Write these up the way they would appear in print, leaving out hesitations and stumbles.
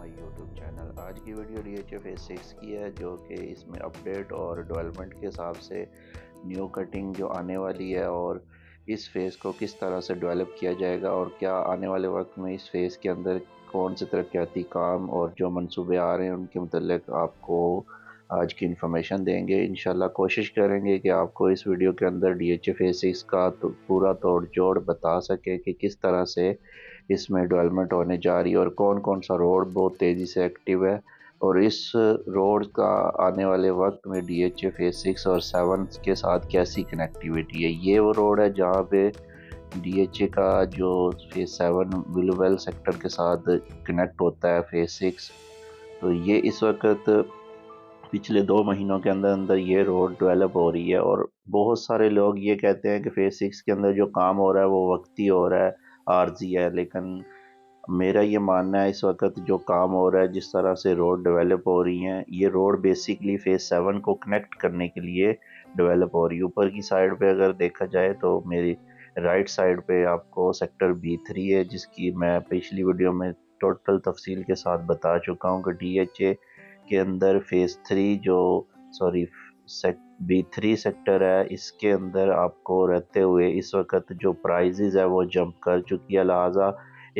مائی YouTube channel. آج کی video D H A phase 6 کی ہے، جو کہ اس میں اپڈیٹ اور ڈیولپمنٹ کے حساب سے نیو کٹنگ جو آنے والی ہے، اور اس فیز کو کس طرح سے ڈیولپ کیا جائے گا، اور کیا آنے والے وقت میں اس فیز کے اندر کون سے ترقیاتی کام اور جو منصوبے آ رہے ہیں ان کے متعلق آپ کو آج کی انفارمیشن دیں گے۔ انشاءاللہ کوشش کریں گے کہ آپ کو اس ویڈیو کے اندر ڈی ایچ اے فیز 6 کا پورا توڑ جوڑ بتا سکے کہ کس طرح سے اس میں ڈیولپمنٹ ہونے جا رہی ہے اور کون کون سا روڈ بہت تیزی سے ایکٹیو ہے، اور اس روڈ کا آنے والے وقت میں ڈی ایچ اے فیز 6 اور 7 کے ساتھ کیسی کنیکٹیویٹی ہے۔ یہ وہ روڈ ہے جہاں پہ ڈی ایچ اے کا جو فیز 7 ولویل سیکٹر کے ساتھ کنیکٹ ہوتا ہے فیز 6، تو یہ اس وقت پچھلے 2 مہینوں کے اندر یہ روڈ ڈیولپ ہو رہی ہے، اور بہت سارے لوگ یہ کہتے ہیں کہ فیز 6 کے اندر جو کام ہو رہا ہے وہ وقتی ہو رہا ہے، عارضی ہے، لیکن میرا یہ ماننا ہے اس وقت جو کام ہو رہا ہے، جس طرح سے روڈ ڈیولپ ہو رہی ہیں، یہ روڈ بیسیکلی فیز 7 کو کنیکٹ کرنے کے لیے ڈیولپ ہو رہی ہے۔ اوپر کی سائڈ پہ اگر دیکھا جائے تو میری رائٹ سائڈ پہ آپ کو سیکٹر B3 ہے، جس کی میں پچھلی ویڈیو میں ٹوٹل تفصیل کے ساتھ بتا چکا ہوں کہ ڈی ایچ اے کے اندر فیز 3 B3 سیکٹر ہے، اس کے اندر آپ کو رہتے ہوئے اس وقت جو پرائزز ہے وہ جمپ کر چکی ہے، لہٰذا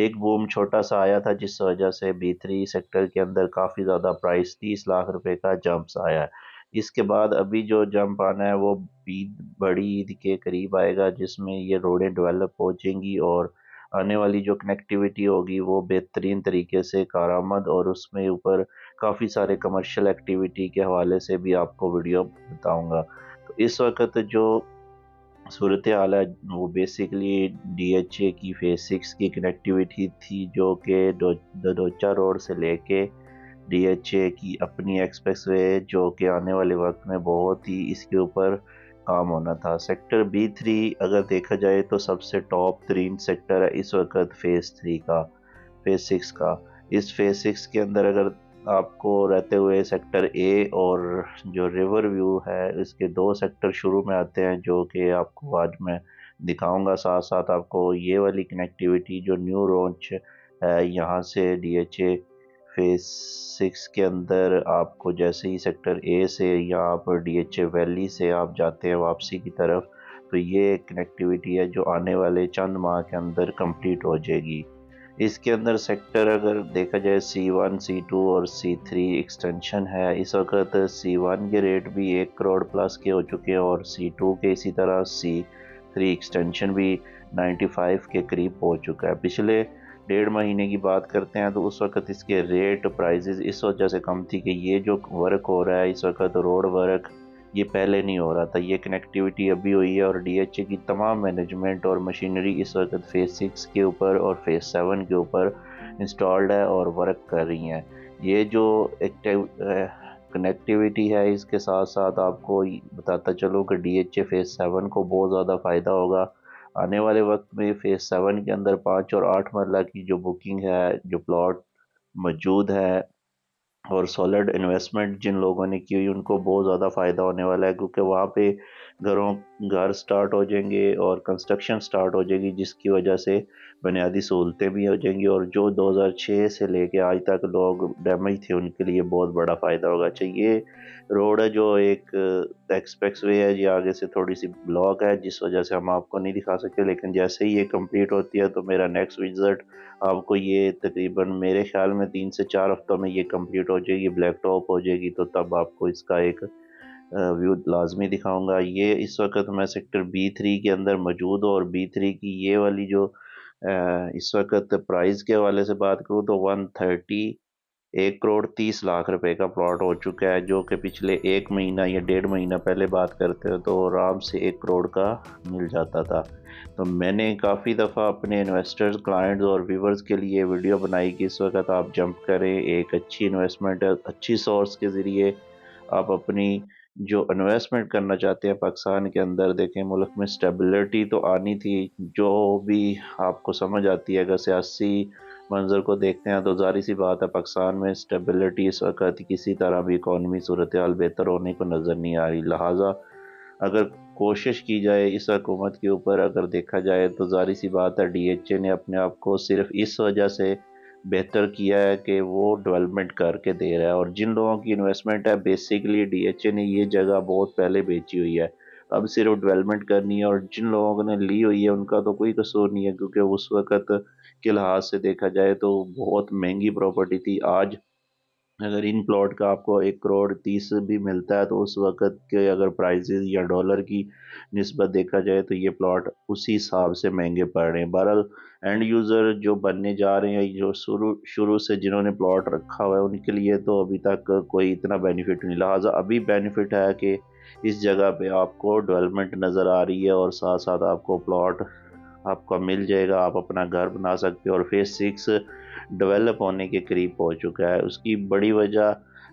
ایک بوم چھوٹا سا آیا تھا جس وجہ سے B3 سیکٹر کے اندر کافی زیادہ پرائز 30 لاکھ روپے کا جمپس آیا ہے۔ اس کے بعد ابھی جو جمپ آنا ہے وہ بڑی عید کے قریب آئے گا، جس میں یہ روڈیں ڈیولپ ہو جائیں گی اور آنے والی جو کنیکٹیویٹی ہوگی وہ بہترین طریقے سے کارآمد، اور اس میں اوپر کافی سارے کمرشل ایکٹیویٹی کے حوالے سے بھی آپ کو ویڈیو بتاؤں گا۔ تو اس وقت جو صورتحال ہے وہ بیسیکلی ڈی ایچ اے کی فیز 6 کی کنیکٹیویٹی تھی، جو کہ ددوچا روڈ سے لے کے ڈی ایچ اے کی اپنی ایکسپریس وے، جو کہ آنے والے وقت میں بہت ہی اس کے اوپر کام ہونا تھا۔ سیکٹر B3 اگر دیکھا جائے تو سب سے ٹاپ ترین سیکٹر ہے اس وقت فیز 6 کا۔ اس فیز 6 کے اندر اگر آپ کو رہتے ہوئے سیکٹر A اور جو ریور ویو ہے اس کے 2 سیکٹر شروع میں آتے ہیں، جو کہ آپ کو آج میں دکھاؤں گا۔ ساتھ ساتھ آپ کو یہ والی کنیکٹیویٹی جو نیو رونچ ہے یہاں سے ڈی ایچ اے فیز 6 کے اندر آپ کو جیسے ہی سیکٹر A سے یا آپ ڈی ایچ اے ویلی سے آپ جاتے ہیں واپسی کی طرف، تو یہ کنیکٹیویٹی ہے جو آنے والے چند ماہ کے اندر کمپلیٹ ہو جائے گی۔ اس کے اندر سیکٹر اگر دیکھا جائے C1 C2 اور C3 ایکسٹینشن ہے، اس وقت C1 کے ریٹ بھی 1 کروڑ پلس کے ہو چکے ہیں، اور C2 کے اسی طرح C3 ایکسٹینشن بھی 95 کے قریب پہنچ چکا ہے۔ پچھلے 1.5 مہینے کی بات کرتے ہیں تو اس وقت اس کے ریٹ پرائزز اس وجہ سے کم تھی کہ یہ جو ورک ہو رہا ہے اس وقت روڈ ورک، یہ پہلے نہیں ہو رہا تھا، یہ کنیکٹیویٹی ابھی ہوئی ہے، اور ڈی ایچ اے کی تمام مینجمنٹ اور مشینری اس وقت فیز 6 کے اوپر اور فیز 7 کے اوپر انسٹالڈ ہے اور ورک کر رہی ہیں۔ یہ جو کنیکٹیویٹی ہے اس کے ساتھ ساتھ آپ کو بتاتا چلوں کہ ڈی ایچ اے فیز 7 کو بہت زیادہ فائدہ ہوگا۔ آنے والے وقت میں فیز 7 کے اندر 5 اور 8 مرلہ کی جو بکنگ ہے، جو پلاٹ موجود ہے، اور سولڈ انویسٹمنٹ جن لوگوں نے کی ہوئی ان کو بہت زیادہ فائدہ ہونے والا ہے، کیونکہ وہاں پہ گھر سٹارٹ ہو جائیں گے اور کنسٹرکشن سٹارٹ ہو جائے گی، جس کی وجہ سے بنیادی سہولتیں بھی ہو جائیں گی، اور جو 2006 سے لے کے آج تک لوگ ڈیمیج تھے ان کے لیے بہت بڑا فائدہ ہوگا۔ اچھا، یہ روڈ ہے جو ایک ایکسپریس وے ہے، یہ آگے سے تھوڑی سی بلاک ہے جس وجہ سے ہم آپ کو نہیں دکھا سکتے، لیکن جیسے ہی یہ کمپلیٹ ہوتی ہے تو میرا نیکسٹ وزٹ آپ کو یہ تقریباً میرے خیال میں 3 سے 4 ہفتوں میں یہ کمپلیٹ ہو جائے گی، بلیک ٹاپ ہو جائے گی، تو تب آپ کو اس کا ایک ویو لازمی دکھاؤں گا۔ یہ اس وقت میں سیکٹر B3 کے اندر موجود ہوں، اور B3 کی یہ والی جو اس وقت پرائز کے حوالے سے بات کروں تو 1 کروڑ 30 لاکھ روپے کا پلاٹ ہو چکا ہے، جو کہ پچھلے 1 مہینہ یا 1.5 مہینہ پہلے بات کرتے ہو تو آرام سے 1 کروڑ کا مل جاتا تھا۔ تو میں نے کافی دفعہ اپنے انویسٹرز، کلائنٹس اور ویورز کے لیے ویڈیو بنائی کہ اس وقت آپ جمپ کریں، ایک اچھی انویسٹمنٹ اچھی سورس کے ذریعے آپ اپنی جو انویسٹمنٹ کرنا چاہتے ہیں پاکستان کے اندر، دیکھیں ملک میں سٹیبلٹی تو آنی تھی، جو بھی آپ کو سمجھ آتی ہے، اگر سیاسی منظر کو دیکھتے ہیں تو ظاہر سی بات ہے پاکستان میں سٹیبلٹی اس وقت کسی طرح بھی اکانومی صورتحال بہتر ہونے کو نظر نہیں آ رہی، لہٰذا اگر کوشش کی جائے اس حکومت کے اوپر، اگر دیکھا جائے تو ظاہر سی بات ہے ڈی ایچ اے نے اپنے آپ کو صرف اس وجہ سے बेहतर किया है कि वो डेवलपमेंट करके दे रहा है। और जिन लोगों की इन्वेस्टमेंट है, बेसिकली डीएचए ने ये जगह बहुत पहले बेची हुई है, अब सिर्फ डेवलपमेंट करनी है। और जिन लोगों ने ली हुई है उनका तो कोई कसूर नहीं है, क्योंकि उस वक़्त के लिहाज से देखा जाए तो बहुत महंगी प्रॉपर्टी थी। आज अगर इन प्लॉट का आपको 1 करोड़ 30 भी मिलता है, तो उस वक़्त के अगर प्राइसेस या डॉलर की निस्बत देखा जाए तो ये प्लॉट उसी हिसाब से महंगे पड़ रहे हैं। बहरहाल एंड यूज़र जो बनने जा रहे हैं, जो शुरू शुरू से जिन्होंने प्लॉट रखा हुआ है, उनके लिए तो अभी तक कोई इतना बेनिफिट नहीं। लिहाजा अभी बेनिफिट है कि इस जगह पे आपको डेवलपमेंट नज़र आ रही है, और साथ साथ आपको प्लॉट आपका मिल जाएगा, आप अपना घर बना सकते हो। और फेज़ 6 डेवलप होने के करीब हो चुका है। उसकी बड़ी वजह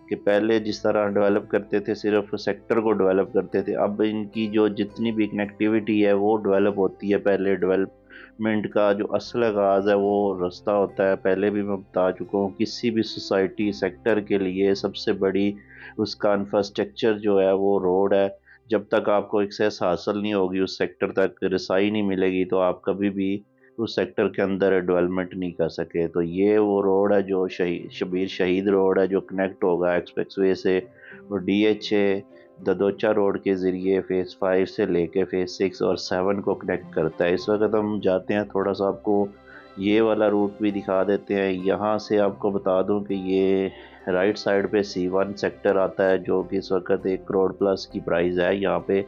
कि पहले जिस तरह डेवलप करते थे, सिर्फ सेक्टर को डेवलप करते थे, अब इनकी जो जितनी भी कनेक्टिविटी है वो डेवलप होती है। पहले डेवलपमेंट का जो असल आगाज़ है वो रास्ता होता है। पहले भी मैं बता चुका हूँ, किसी भी सोसाइटी सेक्टर के लिए सबसे बड़ी उसका इंफ्रास्ट्रक्चर जो है वो रोड है। जब तक आपको एक्सेस हासिल नहीं होगी, उस सेक्टर तक रसाई नहीं मिलेगी, तो आप कभी भी उस सेक्टर के अंदर डेवलपमेंट नहीं कर सके। तो ये वो रोड है जो शबीर शहीद रोड है, जो कनेक्ट होगा एक्सप्रेसवे से और डीएचए ददोचा रोड के ज़रिए फ़ेज़ 5 से लेके फ़ेज़ 6 और 7 को कनेक्ट करता है। इस वक्त हम जाते हैं, थोड़ा सा आपको ये वाला रूट भी दिखा देते हैं। यहाँ से आपको बता दूं कि ये राइट साइड पे C1 सेक्टर आता है, जो कि इस वक्त 1 करोड़ प्लस की प्राइस है यहाँ पे।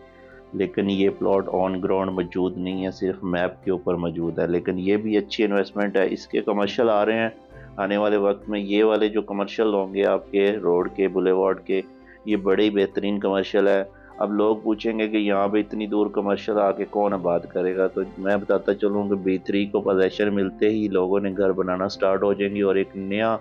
लेकिन ये प्लॉट ऑन ग्राउंड मौजूद नहीं है, सिर्फ मैप के ऊपर मौजूद है। लेकिन ये भी अच्छी इन्वेस्टमेंट है। इसके कमर्शियल आ रहे हैं आने वाले वक्त में। ये वाले जो कमर्शियल होंगे आपके रोड के, बुलेवार्ड के, ये बड़े ही बेहतरीन कमर्शियल है। अब लोग पूछेंगे कि यहाँ पे इतनी दूर कमर्शियल आके कौन आबाद करेगा, तो मैं बताता चलूँ कि B3 को पोजेशन मिलते ही लोगों ने घर बनाना स्टार्ट हो जाएंगे, और एक नया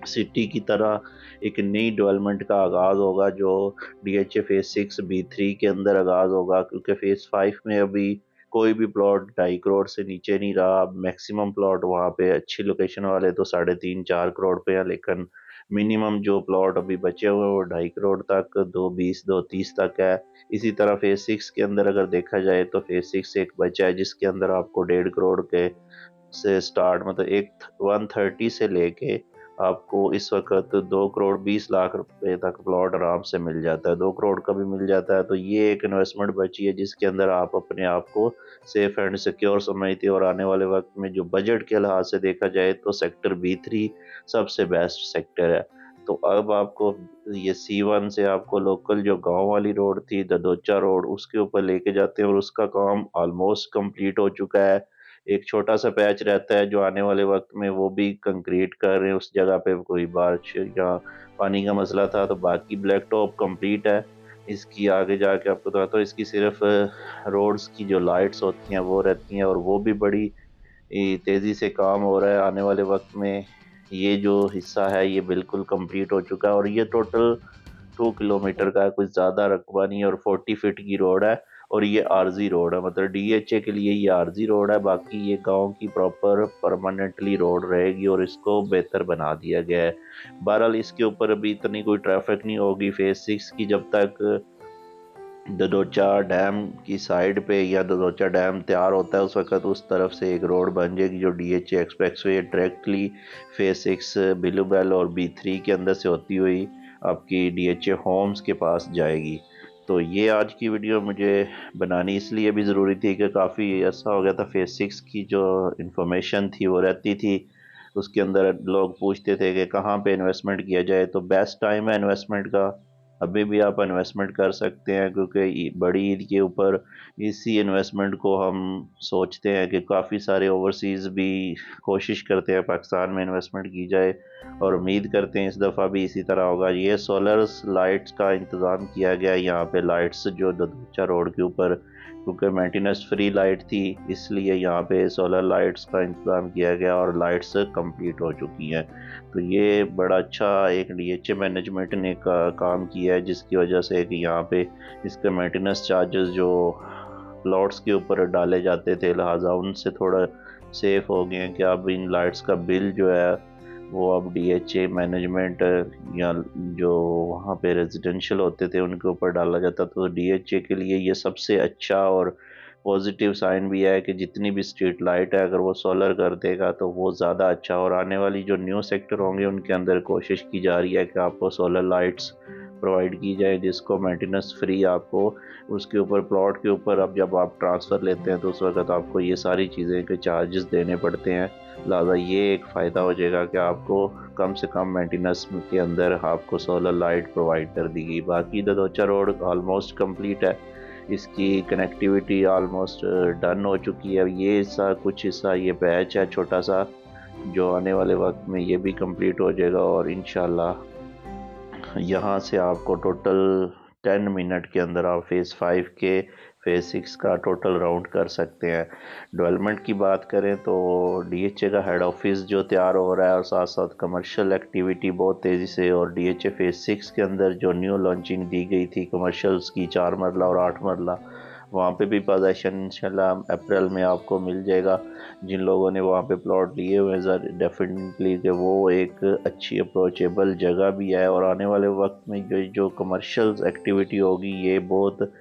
सिटी की तरह एक नई डेवलपमेंट का आगाज़ होगा, जो डीएचए फ़ेज़ 6 B3 के अंदर आगाज़ होगा। क्योंकि फ़ेज़ 5 में अभी कोई भी प्लॉट 2.5 करोड़ से नीचे नहीं रहा। मैक्सिमम प्लॉट वहाँ पे अच्छी लोकेशन वाले तो 3.5-4 करोड़ पे हैं, लेकिन मिनिमम जो प्लॉट अभी बचे हुए हैं वो 2.5 करोड़ तक, 2.20-2.30 तक है। इसी तरह फ़ेज़ 6 के अंदर अगर देखा जाए तो फ़ेज़ 6 एक बचा है, जिसके अंदर आपको 1.5 करोड़ के से स्टार्ट, मतलब एक 130 से लेके आपको इस वक्त 2 करोड़ 20 लाख रुपए तक प्लॉट आराम से मिल जाता है। 2 करोड़ का भी मिल जाता है। तो ये एक इन्वेस्टमेंट बची है जिसके अंदर आप अपने आप को सेफ एंड सिक्योर समझते हो। और आने वाले वक्त में जो बजट के लिहाज से देखा जाए तो सेक्टर B3 सबसे बेस्ट सेक्टर है। तो अब आपको ये C1 से आपको लोकल जो गांव वाली रोड थी, ददोचा रोड, उसके ऊपर लेके जाते हैं, और उसका काम ऑलमोस्ट कंप्लीट हो चुका है। एक छोटा सा पैच रहता है जो आने वाले वक्त में वो भी कंक्रीट कर रहे हैं। उस जगह पे कोई बारिश या पानी का मसला था, तो बाकी ब्लैक टॉप कंप्लीट है। इसकी आगे जाके आपको बताता हूँ, इसकी सिर्फ रोड्स की जो लाइट्स होती हैं वो रहती हैं, और वो भी बड़ी तेज़ी से काम हो रहा है। आने वाले वक्त में ये जो हिस्सा है ये बिल्कुल कंप्लीट हो चुका है, और ये टोटल 2 किलोमीटर का है, कुछ ज़्यादा रकबा नहीं है, और 40 फीट की रोड है। और ये आरजी रोड है, मतलब डीएचए के लिए ये आरजी रोड है। बाकी ये गांव की प्रॉपर परमानेंटली रोड रहेगी, और इसको बेहतर बना दिया गया है। बहरहाल इसके ऊपर अभी इतनी कोई ट्रैफिक नहीं होगी फ़ेज़ 6 की, जब तक ददोचा डैम की साइड पे या ददोचा डैम तैयार होता है, उस वक्त उस तरफ से एक रोड बन जाएगी जो डीएचए एक्सप्रेसवे डायरेक्टली फ़ेज़ 6 बिलूबेल और B3 के अंदर से होती हुई आपकी डीएचए होम्स के पास जाएगी। तो ये आज की वीडियो मुझे बनानी इसलिए भी ज़रूरी थी कि काफ़ी ऐसा हो गया था, फ़ेज़ 6 की जो इन्फॉर्मेशन थी वो रहती थी, उसके अंदर लोग पूछते थे कि कहाँ पे इन्वेस्टमेंट किया जाए। तो बेस्ट टाइम है इन्वेस्टमेंट का, अभी भी आप इन्वेस्टमेंट कर सकते हैं, क्योंकि बड़ी ईद के ऊपर इसी इन्वेस्टमेंट को हम सोचते हैं कि काफ़ी सारे ओवरसीज़ भी कोशिश करते हैं पाकिस्तान में इन्वेस्टमेंट की जाए, और उम्मीद करते हैं इस दफ़ा भी इसी तरह होगा। ये सोलर लाइट्स का इंतज़ाम किया गया है यहाँ पे, लाइट्स जो ददोचा रोड के ऊपर, क्योंकि मेंटेनेंस फ्री लाइट थी इसलिए यहाँ पे सोलर लाइट्स का इंतज़ाम किया गया, और लाइट्स कंप्लीट हो चुकी हैं। तो ये बड़ा अच्छा एक डीएचए मैनेजमेंट ने काम किया है, जिसकी वजह से कि यहाँ पे इसके मेंटेनेंस चार्जेस जो प्लॉट्स के ऊपर डाले जाते थे, लिहाजा उनसे थोड़ा सेफ हो गए हैं कि अब इन लाइट्स का बिल जो है वो अब डीएचए मैनेजमेंट या जो वहाँ पे रेजिडेंशियल होते थे उनके ऊपर डाला जाता। तो डीएचए के लिए ये सबसे अच्छा और पॉजिटिव साइन भी है कि जितनी भी स्ट्रीट लाइट है अगर वो सोलर कर देगा तो वो ज़्यादा अच्छा। और आने वाली जो न्यू सेक्टर होंगे उनके अंदर कोशिश की जा रही है कि आपको सोलर लाइट्स प्रोवाइड की जाए जिसको मेंटेनेंस फ्री आपको उसके ऊपर प्लॉट के ऊपर अब जब आप ट्रांसफ़र लेते हैं तो उस वक्त आपको ये सारी चीज़ें के चार्जेस देने पड़ते हैं। लिहाजा ये एक फ़ायदा हो जाएगा कि आपको कम से कम मेंटेनेंस के अंदर आपको सोलर लाइट प्रोवाइड कर दी गई। बाकी ददोचा रोड ऑलमोस्ट कंप्लीट है, इसकी कनेक्टिविटी ऑलमोस्ट डन हो चुकी है। अब ये हिस्सा कुछ हिस्सा ये पैच है छोटा सा जो आने वाले वक्त में ये भी कंप्लीट हो जाएगा और इंशाल्लाह यहाँ से आपको टोटल 10 मिनट के अंदर आप फेज़ 5 के फेज़ 6 का टोटल राउंड कर सकते हैं। डेवलपमेंट की बात करें तो डीएचए का हेड ऑफिस जो तैयार हो रहा है और साथ साथ कमर्शियल एक्टिविटी बहुत तेज़ी से, और डीएचए फेज़ 6 के अंदर जो न्यू लॉन्चिंग दी गई थी कमर्शियल्स की 4 मरला और 8 मरला, वहाँ पे भी पोजीशन इंशाल्लाह अप्रैल में आपको मिल जाएगा। जिन लोगों ने वहाँ पे प्लॉट लिए हुए हैं डेफिनेटली कि वो एक अच्छी अप्रोचेबल जगह भी है, और आने वाले वक्त में जो कमर्शियल एक्टिविटी होगी ये बहुत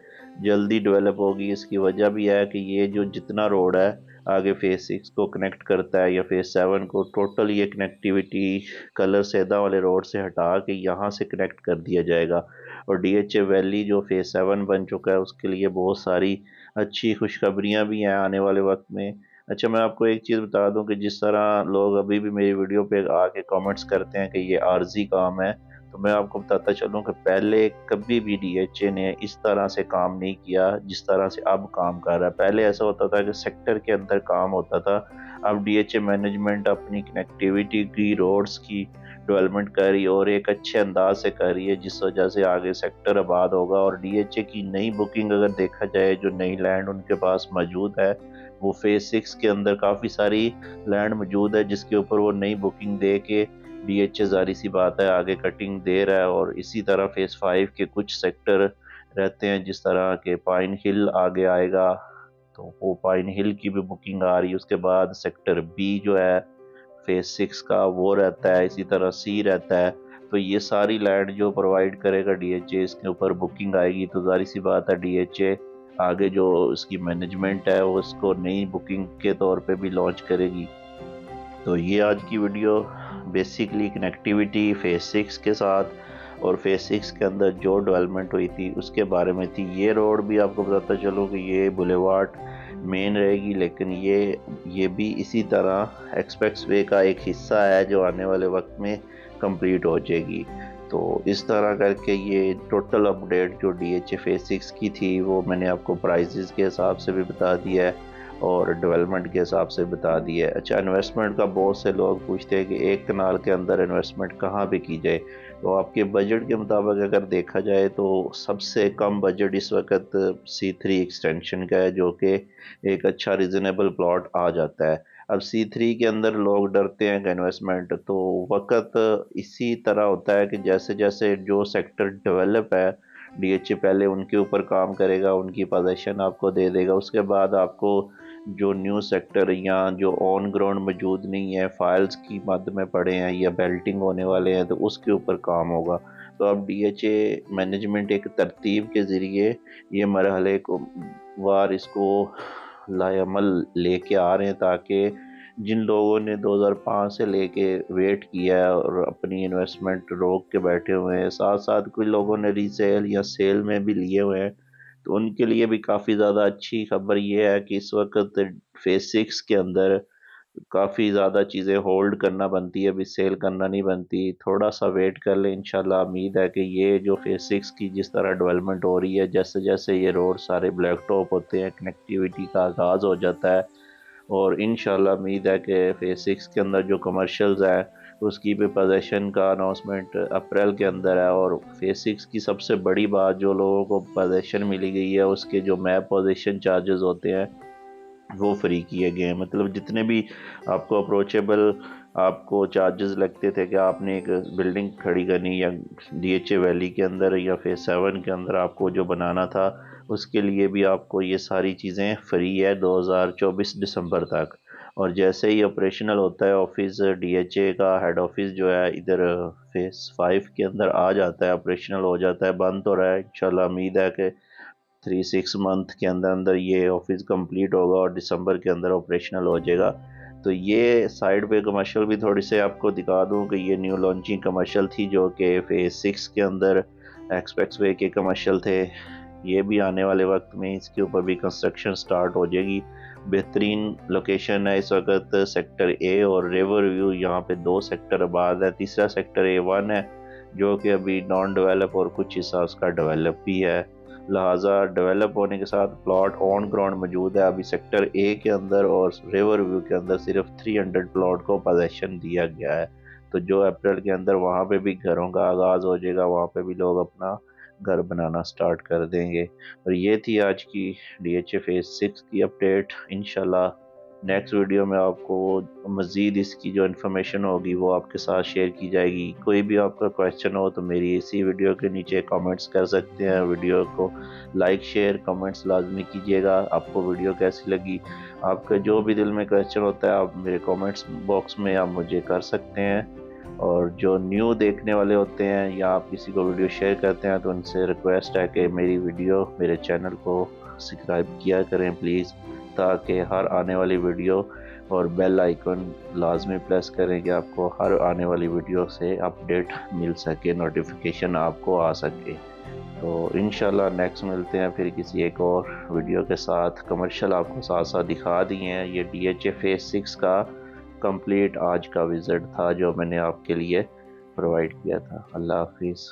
जल्दी डेवलप होगी। इसकी वजह भी है कि ये जो जितना रोड है आगे फेज़ 6 को कनेक्ट करता है या फेज़ 7 को, टोटल ये कनेक्टिविटी कलर सेदा वाले रोड से हटा के यहाँ से कनेक्ट कर दिया जाएगा। और डीएचए वैली जो फेज़ 7 बन चुका है उसके लिए बहुत सारी अच्छी खुशखबरियाँ भी हैं आने वाले वक्त में। अच्छा, मैं आपको एक चीज़ बता दूं कि जिस तरह लोग अभी भी मेरी वीडियो पे आके कमेंट्स करते हैं कि ये आर्जी काम है, तो मैं आपको बताता चलूं कि पहले कभी भी डीएचए ने इस तरह से काम नहीं किया जिस तरह से अब काम कर रहा है। पहले ऐसा होता था कि सेक्टर के अंदर काम होता था, अब डीएचए मैनेजमेंट अपनी कनेक्टिविटी की, रोड्स की डेवलपमेंट कर रही है और एक अच्छे अंदाज से कर रही है जिस वजह से आगे सेक्टर आबाद होगा। और डीएचए की नई बुकिंग अगर देखा जाए, जो नई लैंड उनके पास मौजूद है, वो फेज़ 6 के अंदर काफ़ी सारी लैंड मौजूद है जिसके ऊपर वो नई बुकिंग दे के डीएचए ज़ाहिर सी बात है आगे कटिंग दे रहा है। और इसी तरह फेज़ 5 के कुछ सेक्टर रहते हैं जिस तरह के पाइन हिल आगे आएगा, तो वो पाइन हिल की भी बुकिंग आ रही है। उसके बाद सेक्टर बी जो है फेज़ 6 का वो रहता है, इसी तरह सी रहता है। तो ये सारी लैंड जो प्रोवाइड करेगा डीएचए, इसके ऊपर बुकिंग आएगी तो ज़ाहिर सी बात है डीएचए आगे जो इसकी मैनेजमेंट है वो इसको नई बुकिंग के तौर पे भी लॉन्च करेगी। तो ये आज की वीडियो बेसिकली कनेक्टिविटी फेज़ 6 के साथ और फेज़ 6 के अंदर जो डेवलपमेंट हुई थी उसके बारे में थी। ये रोड भी आपको बताता चलूँ कि ये बुलेवार्ड मेन रहेगी, लेकिन ये भी इसी तरह एक्सप्रेस वे का एक हिस्सा है जो आने वाले वक्त में कंप्लीट हो जाएगी। तो इस तरह करके ये टोटल अपडेट जो डीएचए फेज़ 6 की थी वो मैंने आपको प्राइसेस के हिसाब से भी बता दिया है और डेवलपमेंट के हिसाब से बता दिया है। अच्छा, इन्वेस्टमेंट का बहुत से लोग पूछते हैं कि एक कनाल के अंदर इन्वेस्टमेंट कहाँ पे की जाए, तो आपके बजट के मुताबिक अगर देखा जाए तो सबसे कम बजट इस वक्त C3 एक्सटेंशन का है जो कि एक अच्छा रीज़नेबल प्लॉट आ जाता है। अब C3 के अंदर लोग डरते हैं कि इन्वेस्टमेंट, तो वक्त इसी तरह होता है कि जैसे जैसे जो सेक्टर डेवलप है डीएचए पहले उनके ऊपर काम करेगा, उनकी पोजीशन आपको दे देगा। उसके बाद आपको जो न्यू सेक्टर या जो ऑन ग्राउंड मौजूद नहीं है, फाइल्स की मद में पड़े हैं या बेल्टिंग होने वाले हैं, तो उसके ऊपर काम होगा। तो अब डीएचए मैनेजमेंट एक तरतीब के ज़रिए ये मरहले को वार इसको लाएमल लेके आ रहे हैं ताकि जिन लोगों ने 2005 से लेके वेट किया है और अपनी इन्वेस्टमेंट रोक के बैठे हुए हैं, साथ साथ कुछ लोगों ने रीसेल या सेल में भी लिए हुए हैं, तो उनके लिए भी काफ़ी ज़्यादा अच्छी खबर ये है कि इस वक्त फेज़ 6 के अंदर काफ़ी ज़्यादा चीज़ें होल्ड करना बनती है, अभी सेल करना नहीं बनती। थोड़ा सा वेट कर लें, इंशाल्लाह उम्मीद है कि ये जो फेज़ 6 की जिस तरह डेवलपमेंट हो रही है, जैसे जैसे ये रोड सारे ब्लैक टॉप होते हैं, कनेक्टिविटी का आगाज़ हो जाता है और इंशाल्लाह उम्मीद है कि फेज़ 6 के अंदर जो कमर्शियल्स हैं उसकी भी पोजीशन का अनाउंसमेंट अप्रैल के अंदर है। और फेज़ 6 की सबसे बड़ी बात, जो लोगों को पोजीशन मिली गई है उसके जो मैप पोजीशन चार्जेस होते हैं वो फ्री किए गए हैं। मतलब जितने भी आपको अप्रोचेबल आपको चार्जेस लगते थे कि आपने एक बिल्डिंग खड़ी करनी या डीएचए वैली के अंदर या फेज़ 7 के अंदर आपको जो बनाना था, उसके लिए भी आपको ये सारी चीज़ें फ्री है 2024 दिसंबर तक। और जैसे ही ऑपरेशनल होता है ऑफिस, डीएचए का हेड ऑफिस जो है इधर फेज़ 5 के अंदर आ जाता है, ऑपरेशनल हो जाता है, बंद हो रहा है। इंशाल्लाह उम्मीद है कि 3-6 मंथ के अंदर अंदर ये ऑफिस कंप्लीट होगा और दिसंबर के अंदर ऑपरेशनल हो जाएगा। तो ये साइड पे कमर्शियल भी थोड़ी से आपको दिखा दूं कि ये न्यू लॉन्चिंग कमर्शियल थी जो कि फेज 6 के अंदर एक्सप्रेस वे के कमर्शियल थे। ये भी आने वाले वक्त में इसके ऊपर भी कंस्ट्रक्शन स्टार्ट हो जाएगी। बेहतरीन लोकेशन है इस वक्त सेक्टर ए और रिवर व्यू, यहाँ पे 2 सेक्टर आबाद है। तीसरा सेक्टर A1 है जो कि अभी नॉन डेवलप और कुछ हिस्सा उसका डेवलप भी है। लिहाजा डेवलप होने के साथ प्लॉट ऑन ग्राउंड मौजूद है अभी सेक्टर ए के अंदर, और रिवर व्यू के अंदर सिर्फ 300 प्लॉट को पोजेसन दिया गया है। तो जो अप्रैल के अंदर वहाँ पे भी घरों का आगाज़ हो जाएगा, वहाँ पे भी लोग अपना घर बनाना स्टार्ट कर देंगे। और ये थी आज की DHA फेज 6 की अपडेट। इंशाल्लाह नेक्स्ट वीडियो में आपको मज़ीद इसकी जो इन्फॉर्मेशन होगी वो आपके साथ शेयर की जाएगी। कोई भी आपका क्वेश्चन हो तो मेरी इसी वीडियो के नीचे कमेंट्स कर सकते हैं। वीडियो को लाइक शेयर कमेंट्स लाजमी कीजिएगा। आपको वीडियो कैसी लगी, आपका जो भी दिल में क्वेश्चन होता है आप मेरे कमेंट्स बॉक्स में आप मुझे कर सकते हैं। और जो न्यू देखने वाले होते हैं या आप किसी को वीडियो शेयर करते हैं तो उनसे रिक्वेस्ट है कि मेरी वीडियो मेरे चैनल को सब्सक्राइब किया करें प्लीज़, ताकि हर आने वाली वीडियो और बेल आइकन लाजमी प्रेस करें कि आपको हर आने वाली वीडियो से अपडेट मिल सके, नोटिफिकेशन आपको आ सके। तो इंशाल्लाह नेक्स्ट मिलते हैं फिर किसी एक और वीडियो के साथ। कमर्शियल आपको साथ साथ दिखा दिए हैं। ये DHA फेज 6 का कंप्लीट आज का विज़िट था जो मैंने आपके लिए प्रोवाइड किया था। अल्लाह हाफिज़।